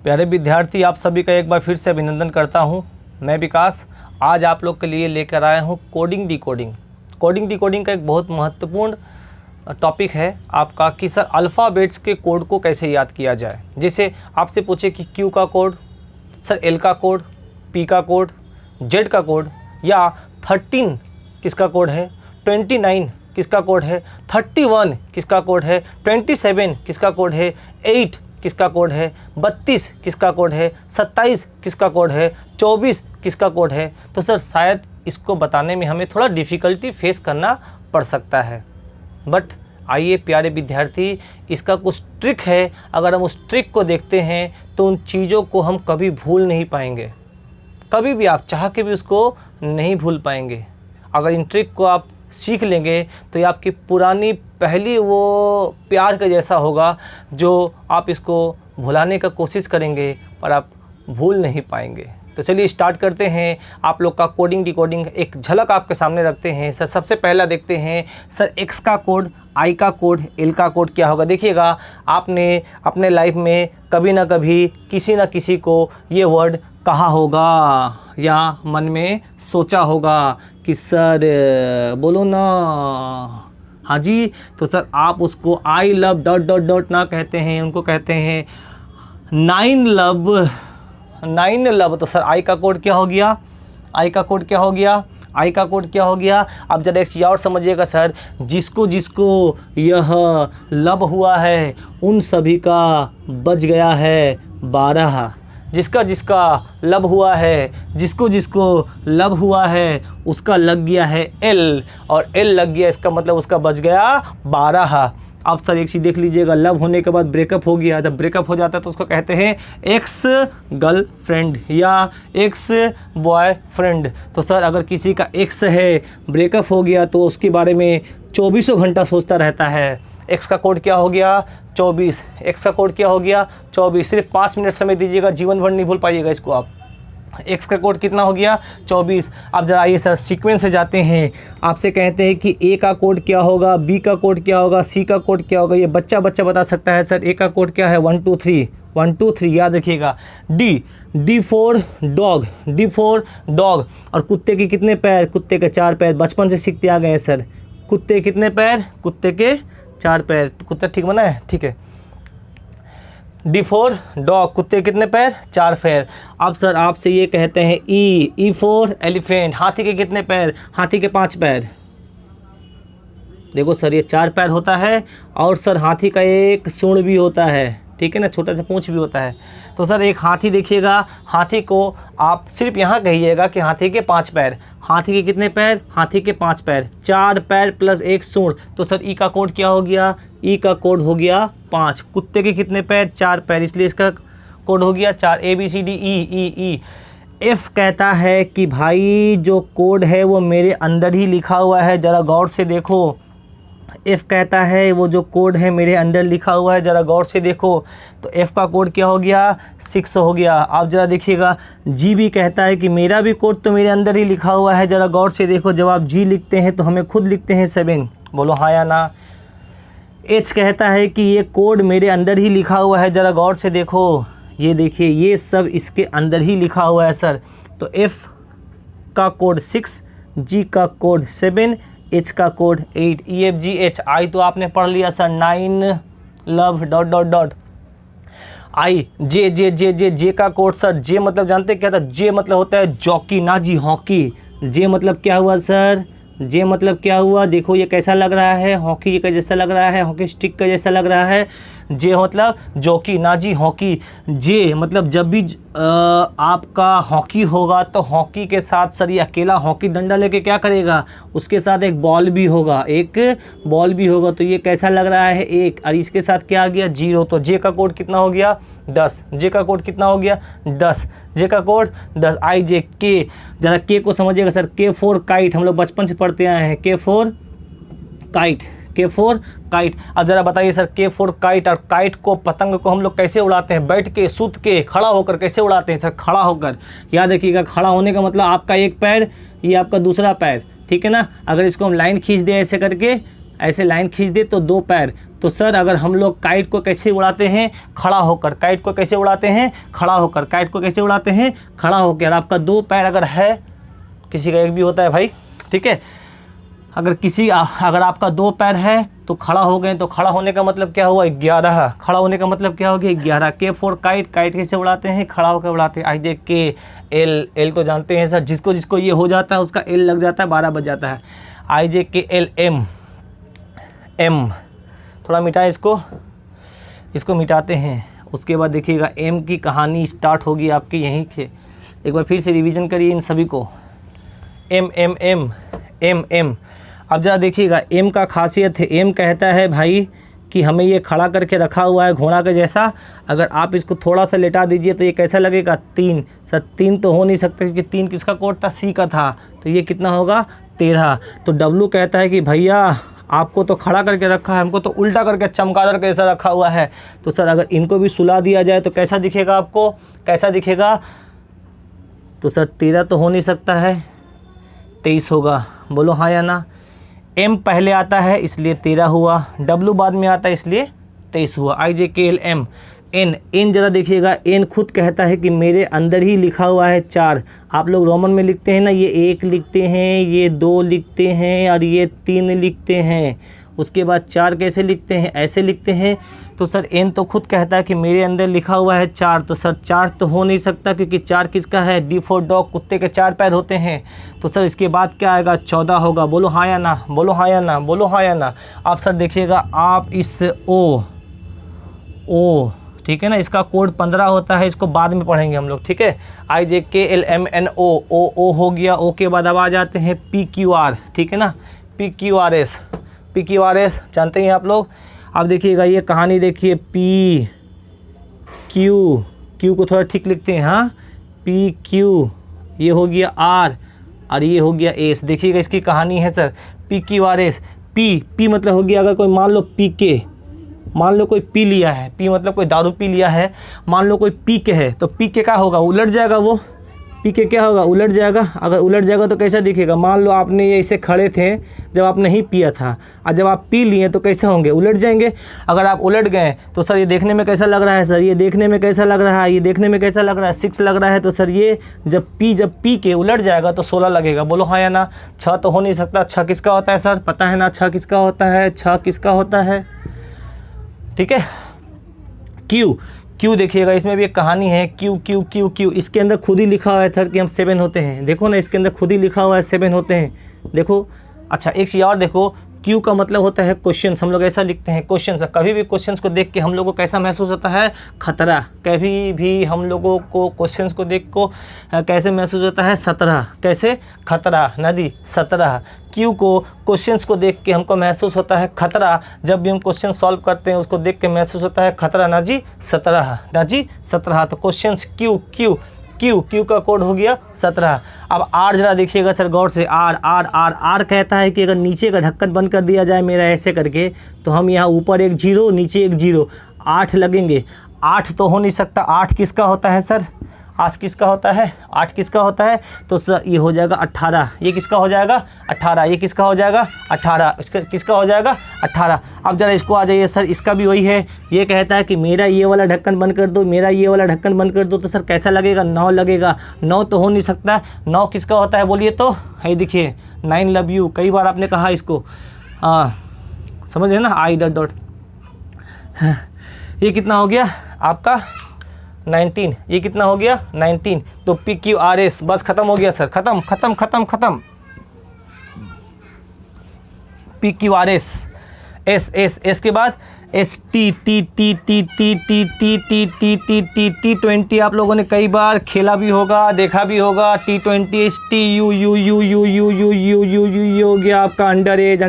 प्यारे विद्यार्थी, आप सभी का एक बार फिर से अभिनंदन करता हूं। मैं विकास आज आप लोग के लिए लेकर आया हूं कोडिंग डिकोडिंग। कोडिंग डिकोडिंग का एक बहुत महत्वपूर्ण टॉपिक है आपका कि सर अल्फ़ाबेट्स के कोड को कैसे याद किया जाए। जैसे आपसे पूछे कि क्यू का कोड, सर एल का कोड, पी का कोड, जेड का कोड, या 13 किसका कोड है, 29 किसका कोड है, 31 किसका कोड है, 27 किसका कोड है, 8 किसका कोड है, 32 किसका कोड है, 27 किसका कोड है, 24 किसका कोड है। तो सर शायद इसको बताने में हमें थोड़ा डिफ़िकल्टी फेस करना पड़ सकता है। बट आइए प्यारे विद्यार्थी, इसका कुछ ट्रिक है। अगर हम उस ट्रिक को देखते हैं तो उन चीज़ों को हम कभी भूल नहीं पाएंगे, कभी भी आप चाह के भी उसको नहीं भूल पाएंगे। अगर इन ट्रिक को आप सीख लेंगे तो ये आपकी पुरानी पहली वो प्यार के जैसा होगा जो आप इसको भुलाने का कोशिश करेंगे पर आप भूल नहीं पाएंगे। तो चलिए स्टार्ट करते हैं। आप लोग का कोडिंग डिकोडिंग एक झलक आपके सामने रखते हैं। सर सबसे पहला देखते हैं सर एक्स का कोड, आई का कोड, एल का कोड क्या होगा। देखिएगा, आपने अपने लाइफ में कभी ना कभी किसी ना किसी को ये वर्ड कहा होगा या मन में सोचा होगा कि सर बोलो ना, हाँ जी। तो सर आप उसको I love dot dot dot ना कहते हैं, उनको कहते हैं 9 लव। तो सर आई का कोड क्या हो गया, आई का कोड क्या हो गया, आई का कोड क्या हो गया। अब जरा एक चीज़ और समझिएगा सर, जिसको जिसको यह लव हुआ है उन सभी का बच गया है 12। जिसका जिसका लब हुआ है, जिसको जिसको लब हुआ है उसका लग गया है एल, और एल लग गया, इसका मतलब उसका बच गया 12। अब सर एक चीज़ देख लीजिएगा, लव होने के बाद ब्रेकअप हो गया। जब ब्रेकअप हो जाता है तो उसको कहते हैं एक्स गर्लफ्रेंड या एक्स बॉयफ्रेंड। तो सर अगर किसी का एक्स है, ब्रेकअप हो गया, तो उसके बारे में 24 घंटा सोचता रहता है। एक्स का कोड क्या हो गया, 24। एक्स का कोड क्या हो गया, 24। सिर्फ 5 मिनट समय दीजिएगा, जीवन भर नहीं भूल पाइएगा इसको आप। एक्स का कोड कितना हो गया, 24। अब जरा आइए सर सीक्वेंस से जाते हैं। आपसे कहते हैं कि ए का कोड क्या होगा, बी का कोड क्या होगा, सी का कोड क्या होगा। ये बच्चा बता सकता है। सर ए का कोड क्या है, 1 2 3, 1 2 3 याद रखिएगा। D for dog, D for dog. और कुत्ते के कितने पैर, कुत्ते के 4 पैर। बचपन से सीखते आ गए हैं सर, कुत्ते के कितने पैर, कुत्ते के 4 पैर। कुत्ता ठीक बना है, ठीक है। डी फॉर डॉग, कुत्ते कितने पैर, 4 पैर। अब सर आपसे ये कहते हैं ई फॉर एलिफेंट। हाथी के कितने पैर, हाथी के 5 पैर। देखो सर ये 4 पैर होता है, और सर हाथी का एक सूंड भी होता है, ठीक है ना, छोटा सा पूंछ भी होता है। तो सर एक हाथी देखिएगा, हाथी को आप सिर्फ यहाँ कहिएगा कि हाथी के 5 पैर। हाथी के कितने पैर, हाथी के 5 पैर, 4 पैर प्लस एक सूंड। तो सर ई का कोड क्या हो गया, ई का कोड हो गया 5। कुत्ते के कितने पैर, 4 पैर, इसलिए इसका कोड हो गया 4। ABCD E। एफ कहता है कि भाई जो कोड है वो मेरे अंदर ही लिखा हुआ है, ज़रा गौर से देखो। एफ़ कहता है वो जो कोड है मेरे अंदर लिखा हुआ है, ज़रा गौर से देखो। तो एफ़ का कोड क्या हो गया, 6 हो गया। आप ज़रा देखिएगा, जी भी कहता है कि मेरा भी कोड तो मेरे अंदर ही लिखा हुआ है, ज़रा गौर से देखो। जब आप जी लिखते हैं तो हमें खुद लिखते हैं 7, बोलो हाँ या ना। एच कहता है कि ये कोड मेरे अंदर ही लिखा हुआ है, ज़रा गौर से देखो। ये देखिए, ये सब इसके अंदर ही लिखा हुआ है सर। तो एफ़ का कोड 6, जी का कोड 7, एच का कोड 8। EFGH। आई तो आपने पढ़ लिया sir, 9 love dot dot dot. I J का कोड सर, जे मतलब जानते क्या था, जे मतलब होता है जॉकी, ना जी हॉकी। जे मतलब क्या हुआ सर, जे मतलब क्या हुआ, देखो ये कैसा लग रहा है, हॉकी का जैसा लग रहा है, हॉकी स्टिक का जैसा लग रहा है। जे मतलब जॉकी, ना जी हॉकी। जे मतलब जब भी आपका हॉकी होगा तो हॉकी के साथ सर ये अकेला हॉकी डंडा लेके क्या करेगा, उसके साथ एक बॉल भी होगा, एक बॉल भी होगा। तो ये कैसा लग रहा है, 1, और इसके साथ क्या आ गया, 0। तो जे का कोड कितना हो गया, 10। जे का कोड कितना हो गया, 10। जे का कोड 10। आई जे के, ज़रा के को समझिएगा सर। के फॉर काइट, हम लोग बचपन से पढ़ते आए हैं, के फॉर काइट, के फॉर काइट। अब ज़रा बताइए सर, के फॉर काइट और काइट को, पतंग को हम लोग कैसे उड़ाते हैं, बैठ के, सूत के, खड़ा होकर कैसे उड़ाते हैं सर, खड़ा होकर। याद रखिएगा, खड़ा होने का मतलब आपका एक पैर, ये आपका दूसरा पैर, ठीक है ना। अगर इसको हम लाइन खींच दें ऐसे करके, ऐसे लाइन खींच दे तो 2 पैर, तो सर अगर हम लोग काइट को कैसे उड़ाते हैं, खड़ा होकर। काइट को कैसे उड़ाते हैं, खड़ा होकर। काइट को कैसे उड़ाते हैं, खड़ा होकर। आपका 2 पैर अगर है, किसी का 1 भी होता है भाई, ठीक है। अगर आपका 2 पैर है तो खड़ा हो गए, तो खड़ा होने का मतलब क्या हुआ, 11। खड़ा होने का मतलब क्या हो गया, 11। के फॉर काइट। काइट कैसे उड़ाते हैं, खड़ा होकर उड़ाते हैं। आई जे के एल। एल तो जानते हैं सर, जिसको जिसको ये हो जाता है उसका एल लग जाता है, 12 बज जाता है। आई जे के एल एम। एम थोड़ा मिटाए इसको मिटाते हैं। उसके बाद देखिएगा एम की कहानी स्टार्ट होगी आपकी यहीं से। एक बार फिर से रिवीजन करिए इन सभी को। एम एम एम एम एम। अब ज़रा देखिएगा एम का खासियत है, एम कहता है भाई कि हमें ये खड़ा करके रखा हुआ है घोड़ा के जैसा। अगर आप इसको थोड़ा सा लेटा दीजिए तो ये कैसा लगेगा, 3। सर 3 तो हो नहीं सकता, क्योंकि 3 किसका कोड था, सी का था। तो ये कितना होगा, 13। तो डब्लू कहता है कि भैया आपको तो खड़ा करके रखा है, हमको तो उल्टा करके चमगादड़ के जैसा रखा हुआ है। तो सर अगर इनको भी सुला दिया जाए तो कैसा दिखेगा, आपको कैसा दिखेगा। तो सर 13 तो हो नहीं सकता है, 23 होगा। बोलो हाँ या ना। एम पहले आता है इसलिए 13 हुआ, डब्लू बाद में आता है इसलिए 23 हुआ। आई जे के एल एम। एन। एन ज़रा देखिएगा, एन खुद कहता है कि मेरे अंदर ही लिखा हुआ है 4। आप लोग रोमन में लिखते हैं ना, ये 1 लिखते हैं, ये 2 लिखते हैं और ये 3 लिखते हैं। उसके बाद 4 कैसे लिखते हैं, ऐसे लिखते हैं। तो सर एन तो खुद कहता है कि मेरे अंदर लिखा हुआ है 4। तो सर 4 तो हो नहीं सकता, क्योंकि 4 किसका है, डी फॉर डॉग, कुत्ते के 4 पैर होते हैं। तो सर इसके बाद क्या आएगा, 14 होगा। बोलो हाँ या ना, बोलो हाँ या ना, बोलो हाँ या ना। आप सर देखिएगा, आप इस ओ ठीक है ना, इसका कोड 15 होता है, इसको बाद में पढ़ेंगे हम लोग, ठीक है। आई जे के एल एम एन ओ हो गया। ओ के बाद अब आ जाते हैं पी क्यू आर, ठीक है ना, P Q R S. P Q R S जानते हैं आप लोग। अब देखिएगा ये कहानी देखिए, पी क्यू को थोड़ा ठीक लिखते हैं, हाँ, पी क्यू, ये हो गया आर और ये हो गया एस। देखिएगा इसकी कहानी है sir, P Q R S. P मतलब हो गया, अगर कोई मान लो पी के, मान लो कोई पी लिया है, पी मतलब कोई दारू पी लिया है, मान लो कोई पी के है, तो पी के क्या होगा, उलट जाएगा। वो पी के क्या होगा, उलट जाएगा। अगर उलट जाएगा तो कैसा दिखेगा, मान लो आपने ये ऐसे खड़े थे जब आप नहीं पिया था, और जब आप पी लिए तो कैसे होंगे, उलट जाएंगे। अगर आप उलट गए तो सर ये देखने में कैसा लग रहा है, सर ये देखने में कैसा लग रहा है, ये देखने में कैसा लग रहा है, 6 लग रहा है। तो सर ये जब पी के उलट जाएगा तो 16 लगेगा। बोलो हाँ या ना। 6 तो हो नहीं सकता। 6 किसका होता है सर, पता है ना 6 किसका होता है, 6 किसका होता है, ठीक है। क्यू देखिएगा, इसमें भी एक कहानी है। क्यू इसके अंदर खुद ही लिखा हुआ है सर कि हम 7 होते हैं। देखो ना, इसके अंदर खुद ही लिखा हुआ है 7 होते हैं, देखो। अच्छा एक चीज़ और देखो, क्यू का मतलब होता है क्वेश्चन। हम लोग ऐसा लिखते हैं क्वेश्चन। कभी भी क्वेश्चन को देख के हम लोगों को कैसा महसूस होता है, खतरा। कभी भी हम लोगों को क्वेश्चन को देख को कैसे महसूस होता है, 17। कैसे, खतरा नदी 17। क्यू को क्वेश्चंस को देख के हमको महसूस होता है खतरा। जब भी हम क्वेश्चन सॉल्व करते हैं उसको देख के महसूस होता है खतरा। ना जी 17, ना जी 17। तो क्वेश्चंस क्यू का कोड हो गया 17। अब आर जरा देखिएगा सर गौर से। आर कहता है कि अगर नीचे का ढक्कन बंद कर दिया जाए मेरा ऐसे करके, तो हम यहाँ ऊपर 1 0 नीचे 1 0, 8 लगेंगे। 8 तो हो नहीं सकता। 8 किसका होता है सर, 8 किसका होता है, 8 किसका होता है। तो सर ये हो जाएगा 18। ये किसका हो जाएगा, 18। ये किसका हो जाएगा, 18। इसका किसका हो जाएगा, 18। अब जरा इसको आ जाइए सर, इसका भी वही है। ये कहता है कि मेरा ये वाला ढक्कन बंद कर दो, मेरा ये वाला ढक्कन बंद कर दो। तो सर कैसा लगेगा, 9 लगेगा। 9 तो हो नहीं सकता। 9 किसका होता है बोलिए तो, है देखिए 9 लव यू। कई बार आपने कहा इसको, समझ रहे ना, आई डॉट। ये कितना हो गया आपका 19। ये कितना हो गया 19। तो पी क्यू आर एस, बस खत्म हो गया सर, खत्म। P Q R S, S के बाद एस टी 20। आप लोगों ने कई बार खेला भी होगा, देखा भी होगा। T20 एस टी यू हो गया आपका अंडर एज।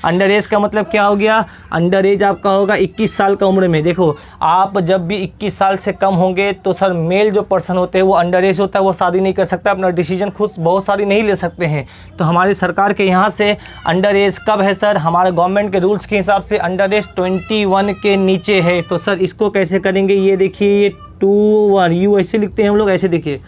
अंडर एज का मतलब क्या हो गया, अंडर एज आपका होगा 21 साल का उम्र में। देखो आप जब भी 21 साल से कम होंगे तो सर मेल जो पर्सन होते हैं वो अंडर एज होता है, वो शादी नहीं कर सकता, अपना डिसीजन खुद बहुत सारी नहीं ले सकते हैं। तो हमारी सरकार के यहाँ से अंडर एज कब है सर, हमारे गवर्नमेंट के रूल्स के हिसाब से अंडर एज 21 के नीचे है। तो सर इसको कैसे करेंगे, ये देखिए ये 21 यू ऐसे लिखते हैं हम लोग, ऐसे देखिए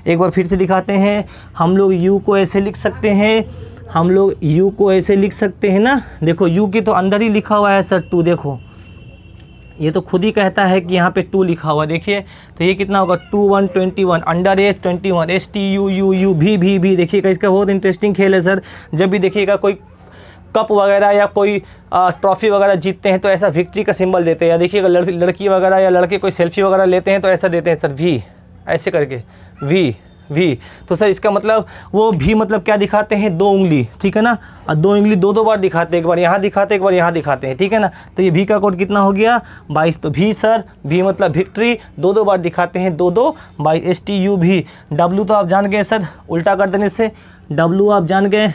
एक बार फिर से दिखाते हैं। हम लोग यू को ऐसे लिख सकते हैं, हम लोग u को ऐसे लिख सकते हैं ना, देखो u के तो अंदर ही लिखा हुआ है सर 2, देखो ये तो खुद ही कहता है कि यहाँ पे 2 लिखा हुआ है, देखिए तो ये कितना होगा 2 1 21 अंडर एज 21 STUUU भी देखिएगा। इसका बहुत इंटरेस्टिंग खेल है सर। जब भी देखिएगा कोई कप वगैरह या कोई ट्रॉफी वगैरह जीतते हैं तो ऐसा विक्ट्री का सिंबल देते हैं, या देखिएगा लड़की वगैरह या लड़के कोई सेल्फी वगैरह लेते हैं तो ऐसा देते हैं सर V, ऐसे करके V। तो सर इसका मतलब वो भी मतलब क्या दिखाते हैं, 2 उंगली, ठीक है ना, और 2 उंगली 2 बार दिखाते हैं, एक बार यहाँ दिखाते हैं, एक बार यहाँ दिखाते हैं, ठीक है ना। तो ये V का कोड कितना हो गया 22। तो V सर V मतलब विक्ट्री, 2 बार दिखाते हैं, 2 बाई STUV। W तो आप जान गए सर, उल्टा कर देने से W आप जान गए,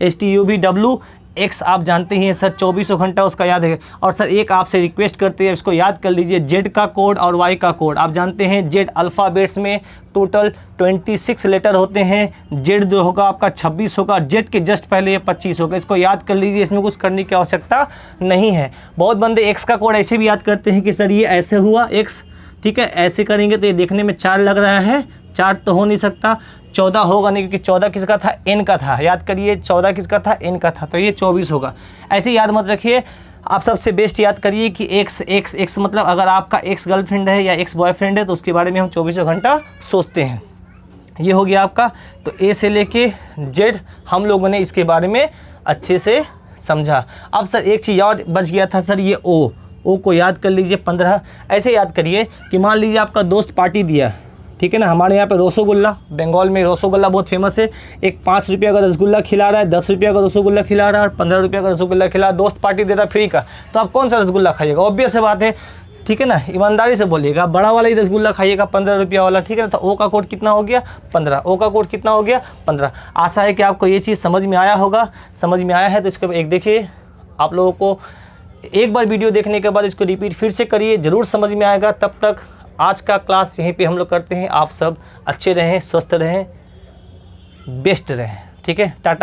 STUV W। X आप जानते ही हैं सर, 24 घंटा उसका याद है। और सर एक आपसे रिक्वेस्ट करते हैं, इसको याद कर लीजिए, Z का कोड और Y का कोड आप जानते हैं। Z अल्फ़ाबेट्स में टोटल 26 लेटर होते हैं, Z जो होगा आपका 26 होगा, Z के जस्ट पहले ये 25 होगा। इसको याद कर लीजिए, इसमें कुछ करने की आवश्यकता नहीं है। बहुत बंदे X का कोड ऐसे भी याद करते हैं कि सर ये ऐसे हुआ X, ठीक है, ऐसे करेंगे तो ये देखने में 4 लग रहा है, 4 तो हो नहीं सकता, 14 होगा नहीं, क्योंकि 14 किसका था, N का था, याद करिए 14 किसका था, N का था, तो ये 24 होगा। ऐसे याद मत रखिए, आप सबसे बेस्ट याद करिए कि X मतलब अगर आपका X गर्लफ्रेंड है या X बॉयफ्रेंड है तो उसके बारे में हम 24 घंटा सोचते हैं। ये हो गया आपका। तो A से लेके Z हम लोगों ने इसके बारे में अच्छे से समझा। अब सर एक चीज़ और बच गया था सर, ये O को याद कर लीजिए 15। ऐसे याद करिए कि मान लीजिए आपका दोस्त पार्टी दिया, ठीक है ना, हमारे यहाँ पे रसगुल्ला, बंगाल में रसगुल्ला बहुत फेमस है। एक 5 रुपये का रसगुल्ला खिला रहा है, 10 रुपये का रसगुल्ला खिला रहा है और 15 रुपये का रसगुल्ला खिला, दोस्त पार्टी दे रहा है फ्री का, तो आप कौन सा रसगुल्ला खाइएगा, ऑब्वियस से बात है, ठीक है ना, ईमानदारी से बोलिएगा, बड़ा वाला ही रसगुल्ला खाइएगा 15 रुपया वाला, ठीक है ना। तो O का कोड कितना हो गया 15, O का कोड कितना हो गया 15। आशा है कि आपको ये चीज़ समझ में आया होगा। समझ में आया है तो इसके एक देखिए, आप लोगों को एक बार वीडियो देखने के बाद इसको रिपीट फिर से करिए, ज़रूर समझ में आएगा। तब तक आज का क्लास यहीं पे हम लोग करते हैं। आप सब अच्छे रहें, स्वस्थ रहें, बेस्ट रहें, ठीक है, टाटा।